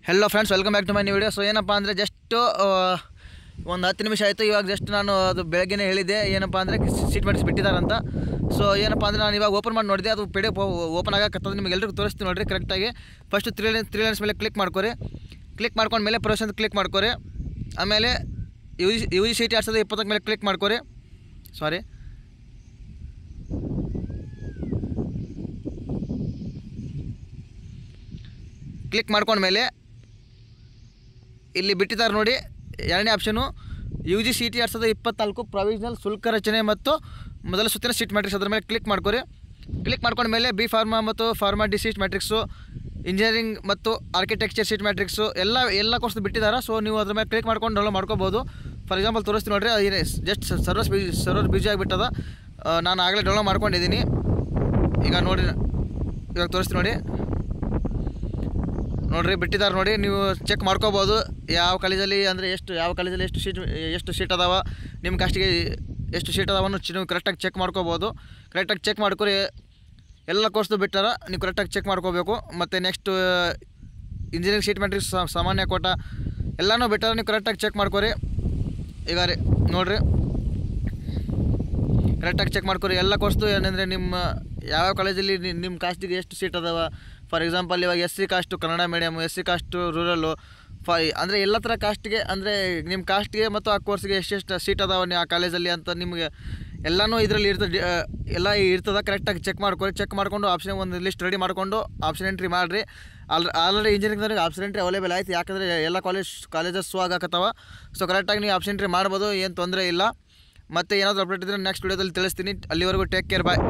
Hello friends, welcome back to my new video. So ಏನಪ್ಪ ಅಂದರೆ just ಒಂದು 10 ನಿಮಿಷ ಆಯಿತು. ಇವಾಗ ಜಸ್ಟ್ ನಾನು ಅದು ಬೆಳಗ್ಗೆನೇ ಹೇಳಿದ್ದೆ ಏನಪ್ಪ ಅಂದರೆ ಸೀಟ್ ಮೆಟ್ರಿಕ್ಸ್ ಬಿಟ್ಟಿದ್ದಾರಂತ. ಸೊ ಏನಪ್ಪ ಅಂದರೆ ನಾನು ಇವಾಗ ಓಪನ್ ಮಾಡಿ ನೋಡಿದೆ, ಅದು PDF ಓಪನ್ ಆಗಕತ್ತದ. ನಿಮಗೆ ಎಲ್ಲರಿಗೂ ತೋರಿಸ್ತೀನಿ ನೋಡಿರಿ ಕರೆಕ್ಟಾಗಿ. ಫಸ್ಟು ತ್ರೀ ಲೈನ್ಸ್ ಮೇಲೆ ಕ್ಲಿಕ್ ಮಾಡ್ಕೊರಿ. ಕ್ಲಿಕ್ ಮಾಡ್ಕೊಂಡು ಮೇಲೆ ಪ್ರೊಸೆಸ್ ಅಂತ ಕ್ಲಿಕ್ ಮಾಡ್ಕೊರಿ. ಆಮೇಲೆ UGC 2020 ಮೇಲೆ ಕ್ಲಿಕ್ ಮಾಡ್ಕೊರಿ. ಕ್ಲಿಕ್ ಮಾಡ್ಕೊಂಡ್ಮೇಲೆ ಇಲ್ಲಿ ಬಿಟ್ಟಿದ್ದಾರೆ ನೋಡಿ, ಎರಡನೇ ಆಪ್ಷನು UGC 2024 ಪ್ರೊವಿಷನಲ್ ಶುಲ್ಕ ರಚನೆ ಮತ್ತು ಮೊದಲ ಸುತ್ತಿನ ಸೀಟ್ ಮ್ಯಾಟ್ರಿಕ್ಸ್. ಅದರ ಮೇಲೆ ಕ್ಲಿಕ್ ಮಾಡ್ಕೊರಿ. ಕ್ಲಿಕ್ ಮಾಡ್ಕೊಂಡ್ಮೇಲೆ B ಫಾರ್ಮಾ ಮತ್ತು pharma D seat matrix, engineering ಮತ್ತು ಆರ್ಕಿಟೆಕ್ಚರ್ ಸೀಟ್ ಮ್ಯಾಟ್ರಿಕ್ಸು ಎಲ್ಲ ಕೋರ್ಸ್ ಬಿಟ್ಟಿದ್ದಾರೆ. ಸೊ ನೀವು ಅದ್ರ ಮೇಲೆ ಕ್ಲಿಕ್ ಮಾಡ್ಕೊಂಡು ಡೌನ್ಲೋಡ್ ಮಾಡ್ಕೋಬೋದು. ಫಾರ್ ಎಕ್ಸಾಂಪಲ್ ತೋರಿಸ್ತೀನಿ ನೋಡಿರಿ, ಜಸ್ಟ್ ಸರ್ವರ್ ಬಿಜಿ ಆಗಿಬಿಟ್ಟದ. ನಾನು ಆಗಲೇ ಡೌನ್ಲೋಡ್ ಮಾಡ್ಕೊಂಡಿದ್ದೀನಿ. ಈಗ ತೋರಿಸ್ತೀನಿ ನೋಡಿರಿ ಬಿಟ್ಟಿದ್ದಾರೆ ನೋಡಿ. ನೀವು ಚೆಕ್ ಮಾಡ್ಕೋಬೋದು ಯಾವ ಕಾಲೇಜಲ್ಲಿ ಅಂದರೆ ಎಷ್ಟು ಸೀಟ್ ಅದಾವ, ನಿಮ್ಮ ಕಾಸ್ಟಿಗೆ ಎಷ್ಟು ಸೀಟ್ ಅದಾವನ್ನು ನೀವು ಕರೆಕ್ಟಾಗಿ ಚೆಕ್ ಮಾಡ್ಕೋಬೋದು. ಕರೆಕ್ಟಾಗಿ ಚೆಕ್ ಮಾಡ್ಕೊರಿ. ಎಲ್ಲ ಕೋರ್ಸ್ದು ಬಿಟ್ಟಾರ, ನೀವು ಕರೆಕ್ಟಾಗಿ ಚೆಕ್ ಮಾಡ್ಕೋಬೇಕು. ಮತ್ತು ನೆಕ್ಸ್ಟ್ ಇಂಜಿನಿಯರಿಂಗ್ ಸೀಟ್ ಮ್ಯಾಟ್ರಿಕ್ಸ್, ಸಾಮಾನ್ಯ ಕೋಟ ಎಲ್ಲನೂ ಬಿಟ್ಟಾರ, ನೀವು ಕರೆಕ್ಟಾಗಿ ಚೆಕ್ ಮಾಡ್ಕೊರಿ. ಈಗ ನೋಡಿರಿ ಕರೆಕ್ಟಾಗಿ ಚೆಕ್ ಮಾಡ್ಕೊರಿ. ಎಲ್ಲ ಕೋರ್ಸ್ದು ಏನಂದರೆ ನಿಮ್ಮ ಯಾವ ಕಾಲೇಜಲ್ಲಿ ನಿಮ್ಮ ಕಾಸ್ಟಿಗೆ ಎಷ್ಟು ಸೀಟ್ ಅದಾವ. ಫಾರ್ ಎಕ್ಸಾಂಪಲ್ ಇವಾಗ SC cost Kannada medium, SC cost rural, ಅಂದರೆ ಎಲ್ಲ ಥರ ಕಾಸ್ಟ್ಗೆ ಅಂದರೆ ನಿಮ್ಮ ಕಾಸ್ಟ್ಗೆ ಮತ್ತು ಆ ಕೋರ್ಸ್ಗೆ ಎಷ್ಟೆಷ್ಟು ಸೀಟ್ ಅದಾವ ಆ ಕಾಲೇಜಲ್ಲಿ ಅಂತ ನಿಮಗೆ ಎಲ್ಲನೂ ಇದರಲ್ಲಿ ಎಲ್ಲ ಇರ್ತದೆ. ಕರೆಕ್ಟಾಗಿ ಚೆಕ್ ಮಾಡ್ಕೊರಿ. ಚೆಕ್ ಮಾಡಿಕೊಂಡು ಒಂದು ಲಿಸ್ಟ್ ರೆಡಿ ಮಾಡಿಕೊಂಡು ಆಪ್ಷನ್ ಎಂಟ್ರಿ ಮಾಡಿರಿ. ಆಲ್ರೆಡಿ ಇಂಜಿನಿಯರಿಂಗ್ದವ್ರಿಗೆ ಆಪ್ಷನ್ ಎಂಟ್ರಿ ಅವೈಲೇಬಲ್ ಆಯ್ತು, ಯಾಕಂದರೆ ಎಲ್ಲ ಕಾಲೇಜಸ್ ಆಗಕತ್ತವ. ಸೊ ಕರೆಕ್ಟಾಗಿ ನೀವು ಆಪ್ಷನ್ ಎಂಟ್ರಿ ಮಾಡ್ಬೋದು, ಏನು ತೊಂದರೆ ಇಲ್ಲ. ಮತ್ತು ಏನಾದರೂ ಅಪ್ಡೇಟ್ ಇದ್ದರೆ ನೆಕ್ಸ್ಟ್ ವೀಡಿಯೋದಲ್ಲಿ ತಿಳಿಸ್ತೀನಿ. ಅಲ್ಲಿವರೆಗೂ ಟೇಕ್ ಕೇರ್, ಬಾಯ್.